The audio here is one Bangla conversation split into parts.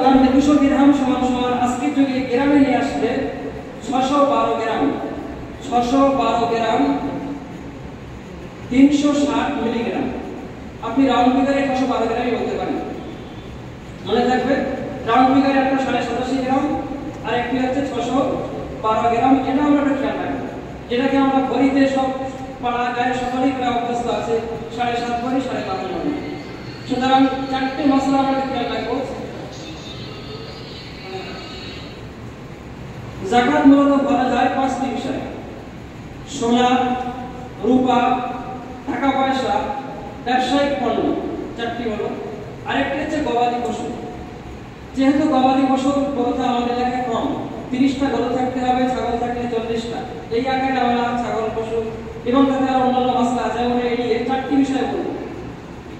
200 দিরহাম সমান সমান আজকের যুগে গ্রামে নিয়ে আসলে 612 গ্রাম 360 মিলিগ্রাম। আপনি রাউন্ড ফিগারে 612 গ্রামই বলতে পারেন। মনে থাকবে রাউন্ড ফিগারে একটা 87.5 গ্রাম আর একটি হচ্ছে 612 গ্রাম। এটা আমরা একটা খেয়াল রাখবো, যেটাকে আমরা ভরিতে সব পাড়া গায়ে সকলেই প্রায় অভ্যস্ত আছে 7.5 ভরি 12.5 ভরি। সুতরাং চারটি মশলা আমরা খেয়াল রাখবো। যাকাত মূলত বলা যায় 5টি বিষয়: সোনা, রূপা, টাকা পয়সা, ব্যবসায়িক পণ্য, চারটি হলো। আরেকটি হচ্ছে গবাদি পশু। যেহেতু গবাদি পশুর গরু আমাদের এলাকায় কম, 30টা গরু থাকতে হবে, ছাগল থাকলে 40টা, এই আকারে আমরা ছাগল পশু এবং তাতে আর অন্যান্য মশলা আছে, আমরা এড়িয়ে চারটি বিষয় বলবো।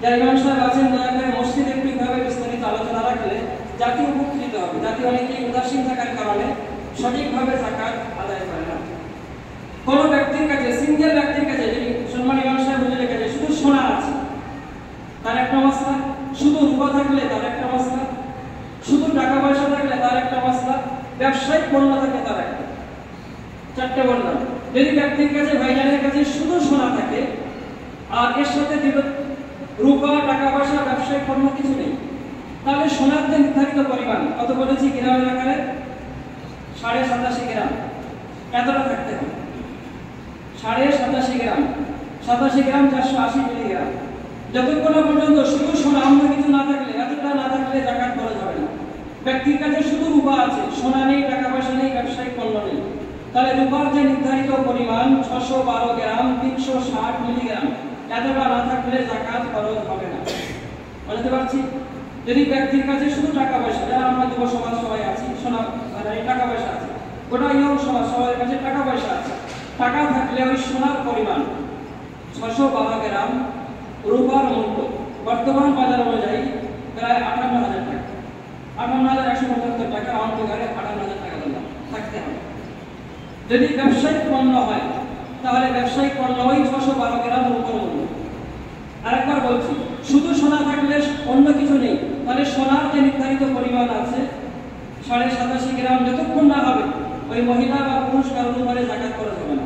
যারা ইমাম সাহেব আছেন দয়া করে মসজিদে একটুভাবে বিস্তারিত আলোচনা রাখলে জাতি উপকৃত হবে। জাতি অনেকেই উদাসীন থাকার কারণে সঠিকভাবে যাকাত আদায় করে না। কোন ব্যক্তির কাছে, সিঙ্গেল ব্যক্তির কাছে যদি সম্মানী ইমাম সাহেব বুঝে রেখে যায় শুধু সোনা আছে তার একটা মশলা, শুধু রূপা থাকলে তার একটা মশলা, শুধু টাকা পয়সা থাকলে তার একটা মশলা, ব্যবসায়িক পণ্য থাকলে তার একটা, চারটে বললাম। যদি ব্যক্তির কাছে, ভাইজানের কাছে শুধু সোনা থাকে আর এর সাথে রূপা, টাকা পয়সা, ব্যবসায়িক পণ্য কিছু নেই, তাহলে সোনার যে নির্ধারিত পরিমাণ কত বলেছি গ্রামের আকারে 87.5 গ্রাম, এতটা থাকতে হবে। 87.5 গ্রাম, 87 গ্রাম 480 মিলিগ্রাম। যতক্ষণ পর্যন্ত শুধু সোনা, অন্য কিছু না থাকলে, এতটা না থাকলে যাকাত খরচ হবে না। ব্যক্তির কাছে শুধু রূপা আছে, সোনা নেই, টাকা পয়সা নেই, ব্যবসায়িক পণ্য নেই, তাহলে রূপার যে নির্ধারিত পরিমাণ 612 গ্রাম 360 মিলিগ্রাম, এতটা না থাকলে যাকাত খরচ হবে না। বুঝতে পারছি? যদি ব্যক্তির কাছে শুধু টাকা পয়সা, যারা আমরা যুব সমাজ সবাই আছি, সোনা টাকা পয়সা আছে, গোটা ইয়ং সমাজ সবার কাছে টাকা পয়সা আছে, টাকা থাকলে ওই সোনার পরিমাণ 612 গ্রাম, রূপার মূল্য বর্তমান বাজার অনুযায়ী প্রায় 58,000 টাকা, 58,175 টাকা, রাউন্ড ফিগারে 58,000 টাকা থাকতে হবে। যদি ব্যবসায়িক পণ্য হয় তাহলে ব্যবসায়িক পণ্য ওই 612 গ্রাম রূপার মূল্য। আরেকবার বলছি, শুধু সোনা থাকলে, অন্য কিছু নেই, তাহলে সোনার যে নির্ধারিত পরিমাণ আছে 87.5 গ্রাম, যতক্ষণ না হবে ওই মহিলা বা পুরুষ কারোর উপরে যাকাত খরচ হবে না।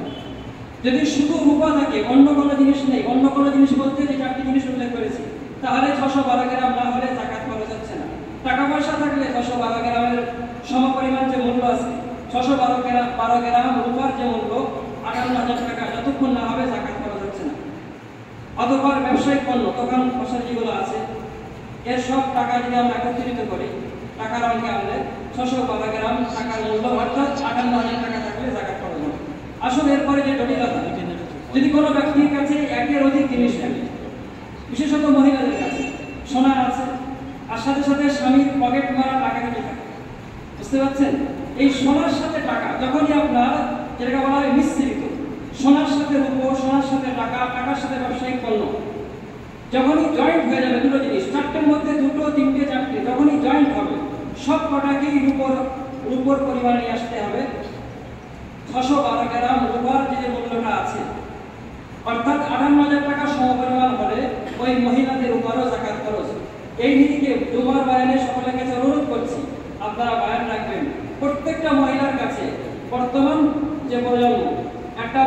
যদি শুধু রূপা থাকে, অন্য কোনো জিনিস নেই, অন্য কোনো জিনিস বলতে যে চারটি জিনিস উল্লেখ করেছি, তাহলে 612 গ্রাম না হলে যাকাত খরচ হচ্ছে না। টাকা পয়সা থাকলে 612 গ্রামের সমপরিমাণ যে মূল্য আছে, 612 গ্রাম রূপার যে মূল্য 58,000 টাকা, যতক্ষণ না হবে যাকাত খরচ হচ্ছে না। অতঃপর ব্যবসায়িক পণ্য, দোকান বসার যেগুলো আছে, এর সব টাকা যদি আমরা একত্রিত করি, টাকার অঙ্কে আনলে 612 গ্রাম টাকার মূল্য, অর্থাৎ 58,000 টাকা থাকলে যাকাত খরচ হবে। আসলে এরপরে যে জটিলতা, যদি কোনো ব্যক্তির কাছে একের অধিক জিনিস থাকে, বিশেষত মহিলাদের কাছে সোনা আছে আর সাথে সাথে স্বামীর পকেট মারা টাকা কেটে থাকে, বুঝতে পারছেন? এই সোনার সাথে টাকা যখনই আপনার, যেটাকে বলা হয় মিশ্রিত, সোনার সাথে রূপো, সোনার সাথে টাকা, টাকার সাথে ব্যবসায়িক পণ্য, যখনই জয়েন্ট হয়ে যাবে দুটো জিনিস, চারটের মধ্যে দুটো, তিনটে, চারটে, যখনই জয়েন্ট হবে সব কটাকেই রূপোর পরিমাণে আসতে হবে 612 গ্রাম রূপার যে মূল্যটা আছে, অর্থাৎ 58,000 টাকা সমপরিমাণ হলে ওই মহিলাদের উপরও যাকাত খরচ। এই নিরিখে জুমার বয়ানে সকলের কাছে অনুরোধ করছি, আপনারা বয়ান রাখবেন। প্রত্যেকটা মহিলার কাছে বর্তমান যে প্রজন্ম, একটা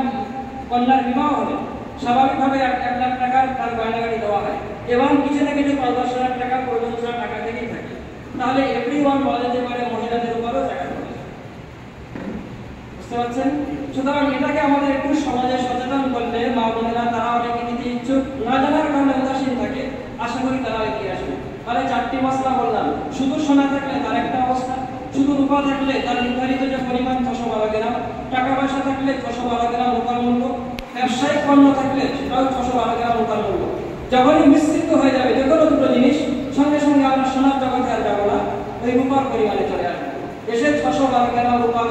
কন্যার বিবাহ হলে স্বাভাবিকভাবে 1 লাখ টাকার তার গয়নাগাড়ি দেওয়া হয় এবং কিছু না কিছু 10 লাখ টাকা পর্যন্ত টাকা থেকেই থাকে, তাহলে এভরিওয়ান বলা যেতে পারে মহিলাদের উপরও যাকাত খরচ। বুঝতে পারছেন? সুতরাং এটাকে আমাদের একটু সমাজে সচেতন করলে মা বোনেরা, তারা অনেকে নিতে ইচ্ছুক, না জানার কারণে উদাসীন থাকে, আশা করি তারা এগিয়ে আসবে। তাহলে চারটি মশলা বললাম, শুধু সোনা থাকলে তার একটা অবস্থা, শুধু রূপা থাকলে তার নির্ধারিত যে পরিমাণ 612 গ্রাম, টাকা পয়সা থাকলে 612 গ্রাম রূপার মূল্য, ব্যবসায়িক পণ্য থাকলে সেটাও 612 গ্রাম রূপার মূল্য। যখনই মিশ্রিত হয়ে যাবে যে কোনো দুটো জিনিস, সঙ্গে সঙ্গে আমরা সোনার জগতে আর যাবো না, ওই রূপার পরিমাণে চলে আসবে, এসে 612 গ্রাম রূপার